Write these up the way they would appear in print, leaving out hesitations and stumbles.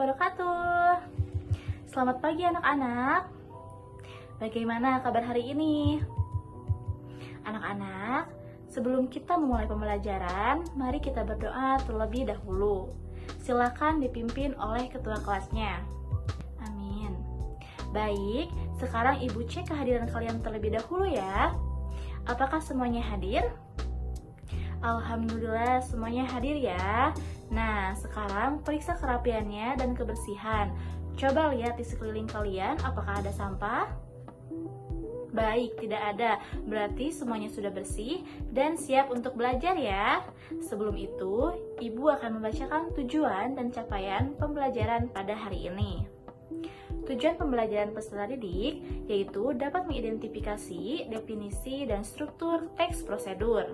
wabarakatuh. Selamat pagi anak-anak. Bagaimana kabar hari ini? Anak-anak, sebelum kita memulai pembelajaran, mari kita berdoa terlebih dahulu. Silakan dipimpin oleh ketua kelasnya. Amin. Baik, sekarang Ibu cek kehadiran kalian terlebih dahulu ya. Apakah semuanya hadir? Alhamdulillah semuanya hadir ya. Nah, sekarang periksa kerapiannya dan kebersihan. Coba lihat di sekeliling kalian, apakah ada sampah? Baik, tidak ada. Berarti semuanya sudah bersih dan siap untuk belajar ya. Sebelum itu, Ibu akan membacakan tujuan dan capaian pembelajaran pada hari ini. Tujuan pembelajaran peserta didik yaitu dapat mengidentifikasi, definisi, dan struktur teks prosedur.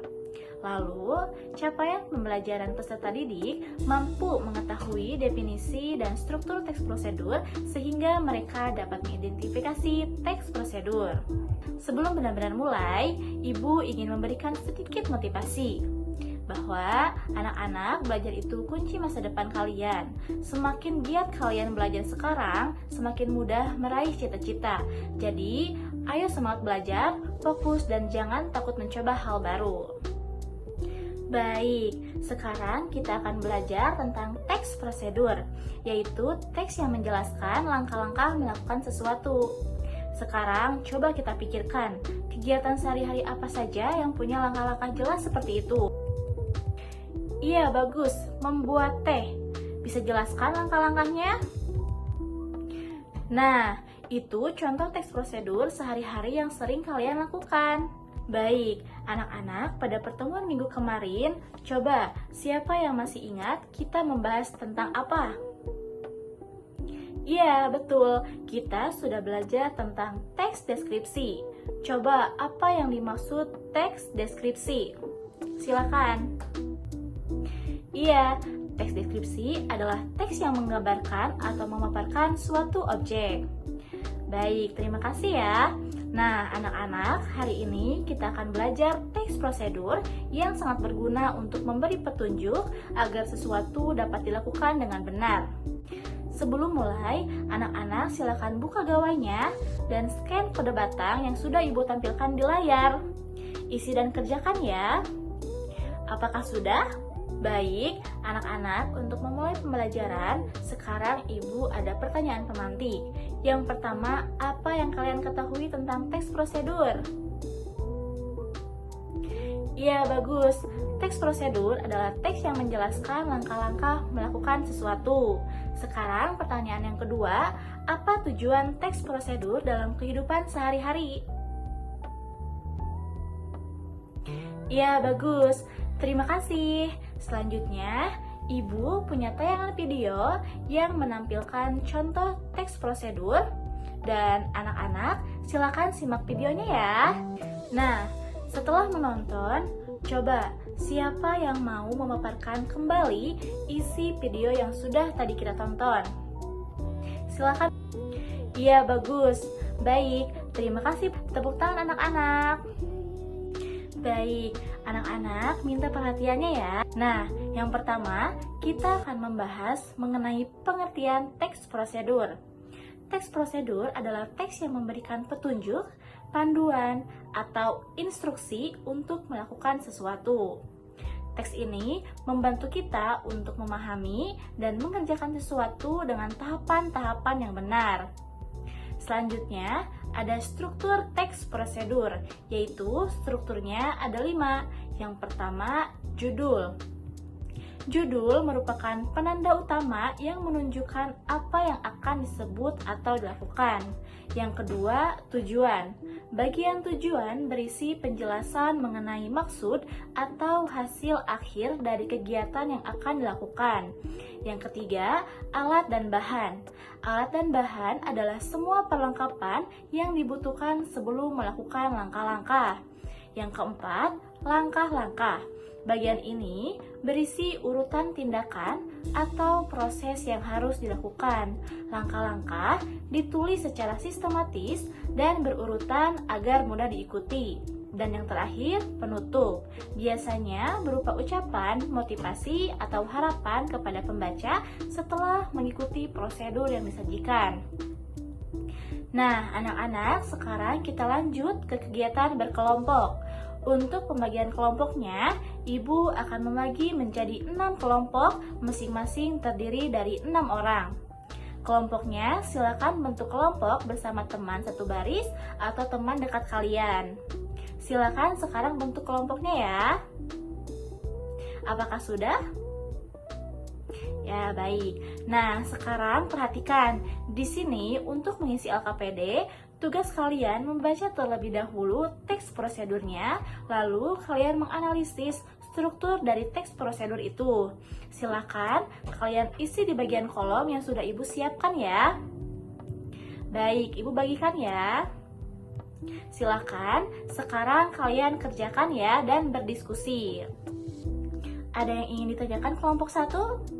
Lalu, capaian pembelajaran peserta didik mampu mengetahui definisi dan struktur teks prosedur sehingga mereka dapat mengidentifikasi teks prosedur. Sebelum benar-benar mulai, Ibu ingin memberikan sedikit motivasi bahwa anak-anak belajar itu kunci masa depan kalian. Semakin giat kalian belajar sekarang, semakin mudah meraih cita-cita. Jadi, ayo semangat belajar, fokus, dan jangan takut mencoba hal baru. Baik, sekarang kita akan belajar tentang teks prosedur, yaitu teks yang menjelaskan langkah-langkah melakukan sesuatu. Sekarang coba kita pikirkan, kegiatan sehari-hari apa saja yang punya langkah-langkah jelas seperti itu? Iya, bagus, membuat teh. Bisa jelaskan langkah-langkahnya? Nah, itu contoh teks prosedur sehari-hari yang sering kalian lakukan. Baik, anak-anak, pada pertemuan minggu kemarin, coba siapa yang masih ingat kita membahas tentang apa? Iya, betul. Kita sudah belajar tentang teks deskripsi. Coba, apa yang dimaksud teks deskripsi? Silakan. Iya, teks deskripsi adalah teks yang menggambarkan atau memaparkan suatu objek. Baik, terima kasih ya. Nah, anak-anak, hari ini kita akan belajar teks prosedur yang sangat berguna untuk memberi petunjuk agar sesuatu dapat dilakukan dengan benar. Sebelum mulai, anak-anak silakan buka gawainya dan scan kode batang yang sudah Ibu tampilkan di layar. Isi dan kerjakan ya. Apakah sudah? Baik, anak-anak, untuk memulai pembelajaran, sekarang Ibu ada pertanyaan pemantik. Yang pertama, apa yang kalian ketahui tentang teks prosedur? Iya, bagus. Teks prosedur adalah teks yang menjelaskan langkah-langkah melakukan sesuatu. Sekarang pertanyaan yang kedua, apa tujuan teks prosedur dalam kehidupan sehari-hari? Iya, bagus. Terima kasih. Selanjutnya, Ibu punya tayangan video yang menampilkan contoh teks prosedur dan anak-anak silakan simak videonya ya. Nah, setelah menonton, coba siapa yang mau memaparkan kembali isi video yang sudah tadi kita tonton? Silakan. Iya, bagus. Baik, terima kasih. Tepuk tangan anak-anak. Baik, anak-anak minta perhatiannya ya. Nah, yang pertama, kita akan membahas mengenai pengertian teks prosedur. Teks prosedur adalah teks yang memberikan petunjuk, panduan, atau instruksi untuk melakukan sesuatu. Teks ini membantu kita untuk memahami dan mengerjakan sesuatu dengan tahapan-tahapan yang benar. Selanjutnya, ada struktur teks prosedur, yaitu strukturnya ada 5. Yang pertama, judul. Judul merupakan penanda utama yang menunjukkan apa yang akan disebut atau dilakukan. Yang kedua, tujuan. Bagian tujuan berisi penjelasan mengenai maksud atau hasil akhir dari kegiatan yang akan dilakukan. Yang ketiga, alat dan bahan. Alat dan bahan adalah semua perlengkapan yang dibutuhkan sebelum melakukan langkah-langkah. Yang keempat, langkah-langkah. Bagian ini berisi urutan tindakan atau proses yang harus dilakukan. Langkah-langkah ditulis secara sistematis dan berurutan agar mudah diikuti. Dan yang terakhir, penutup. Biasanya berupa ucapan, motivasi, atau harapan kepada pembaca setelah mengikuti prosedur yang disajikan. Nah, anak-anak, sekarang kita lanjut ke kegiatan berkelompok. Untuk pembagian kelompoknya, Ibu akan membagi menjadi 6 kelompok, masing-masing terdiri dari 6 orang. Kelompoknya, silakan bentuk kelompok bersama teman satu baris atau teman dekat kalian. Silakan sekarang bentuk kelompoknya ya. Apakah sudah? Ya, baik. Nah, sekarang perhatikan. Di sini untuk mengisi LKPD, tugas kalian membaca terlebih dahulu teks prosedurnya, lalu kalian menganalisis struktur dari teks prosedur itu. Silakan kalian isi di bagian kolom yang sudah Ibu siapkan ya. Baik, Ibu bagikan ya. Silakan sekarang kalian kerjakan ya dan berdiskusi. Ada yang ingin ditanyakan kelompok 1?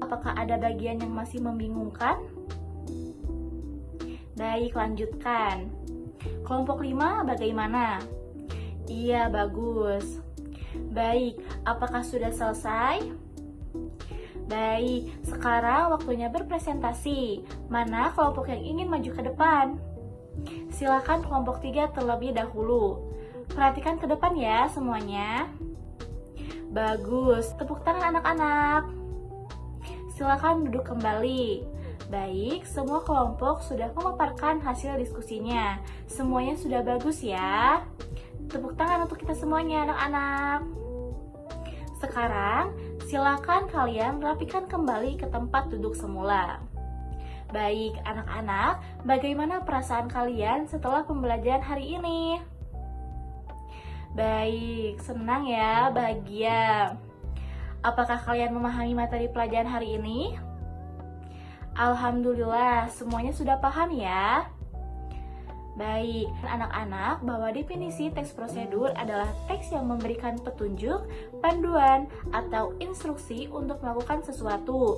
Apakah ada bagian yang masih membingungkan? Baik, lanjutkan. Kelompok 5 bagaimana? Iya, bagus. Baik, apakah sudah selesai? Baik, sekarang waktunya berpresentasi. Mana kelompok yang ingin maju ke depan? Silakan kelompok 3 terlebih dahulu. Perhatikan ke depan ya semuanya. Bagus, tepuk tangan anak-anak. Silakan duduk kembali. Baik, semua kelompok sudah memaparkan hasil diskusinya. Semuanya sudah bagus ya. Tepuk tangan untuk kita semuanya anak-anak. Sekarang, silakan kalian rapikan kembali ke tempat duduk semula. Baik, anak-anak, bagaimana perasaan kalian setelah pembelajaran hari ini? Baik, senang ya, bahagia. Apakah kalian memahami materi pelajaran hari ini? Alhamdulillah, semuanya sudah paham ya. Baik, anak-anak, bahwa definisi teks prosedur adalah teks yang memberikan petunjuk, panduan, atau instruksi untuk melakukan sesuatu.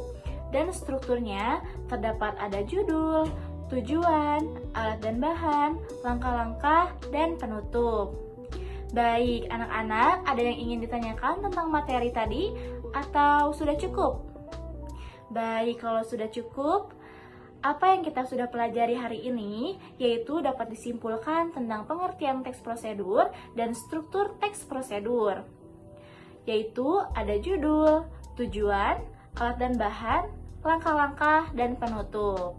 Dan strukturnya terdapat ada judul, tujuan, alat dan bahan, langkah-langkah, dan penutup. Baik, anak-anak, ada yang ingin ditanyakan tentang materi tadi atau sudah cukup? Baik, kalau sudah cukup, apa yang kita sudah pelajari hari ini yaitu dapat disimpulkan tentang pengertian teks prosedur dan struktur teks prosedur. Yaitu ada judul, tujuan, alat dan bahan, langkah-langkah, dan penutup.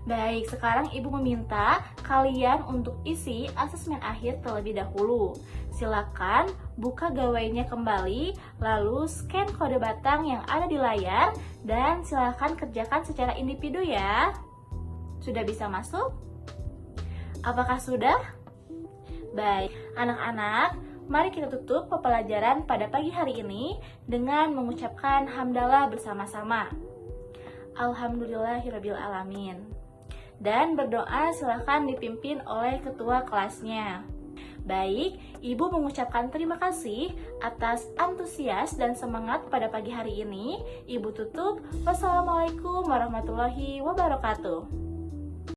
Baik, sekarang Ibu meminta kalian untuk isi asesmen akhir terlebih dahulu. Silakan buka gawainya kembali, lalu scan kode batang yang ada di layar, dan silakan kerjakan secara individu ya. Sudah bisa masuk? Apakah sudah? Baik, anak-anak, mari kita tutup pembelajaran pada pagi hari ini dengan mengucapkan hamdalah bersama-sama. Alhamdulillahirabbil alamin. Dan berdoa silakan dipimpin oleh ketua kelasnya. Baik, Ibu mengucapkan terima kasih atas antusias dan semangat pada pagi hari ini. Ibu tutup. Wassalamualaikum warahmatullahi wabarakatuh.